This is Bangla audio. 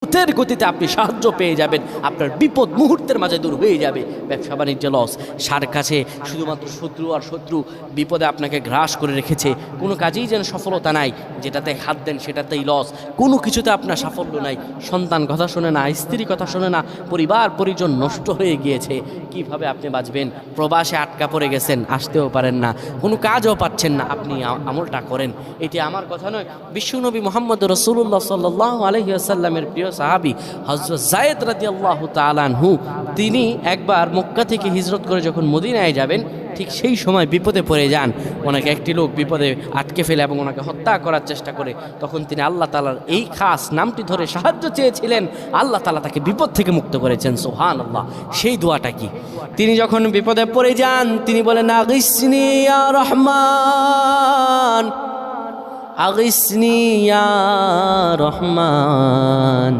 মুহূর্তের গতিতে আপনি সাহায্য পেয়ে যাবেন, আপনার বিপদ মুহূর্তের মাঝে দূর হয়ে যাবে। ব্যবসা বাণিজ্য লস, সার কাছে শুধুমাত্র শত্রু আর শত্রু, বিপদে আপনাকে গ্রাস করে রেখেছে, কোনো কাজেই যেন সফলতা নাই, যেটাতে হাত দেন সেটাতেই লস, কোনো কিছুতে আপনার সাফল্য নাই, সন্তান কথা শোনে না, স্ত্রী কথা শোনে না, পরিবার পরিজন নষ্ট হয়ে গিয়েছে। কিভাবে আপনি বাঁচবেন? প্রবাসে আটকা পড়ে গেছেন, আসতেও পারেন না, কোনো কাজও পাচ্ছেন না, আপনি আমলটা করেন। এটি আমার কথা নয়, বিশ্বনবী মুহাম্মদ রাসূলুল্লাহ সাল্লাল্লাহু আলাইহি ওয়াসাল্লামের প্রিয় সাহাবী হযরত যায়েদ রাদিয়াল্লাহু তাআলা আনহু, তিনি একবার মক্কা থেকে হিজরত করে যখন মদিনায় যাবেন, ঠিক সেই সময় বিপদে পড়ে যান। ওনাকে একটি লোক বিপদে আটকে ফেলে এবং ওনাকে হত্যা করার চেষ্টা করে। তখন তিনি আল্লাহ তাআলার এই খাস নামটি ধরে সাহায্য চেয়েছিলেন, আল্লাহ তাআলা তাকে বিপদ থেকে মুক্ত করেছেন। সুবহানাল্লাহ। সেই দোয়াটা কি? তিনি যখন বিপদে পড়ে যান, তিনি বলেন, আগিসনি ইয়া রহমান, আগিসনি ইয়া রহমান।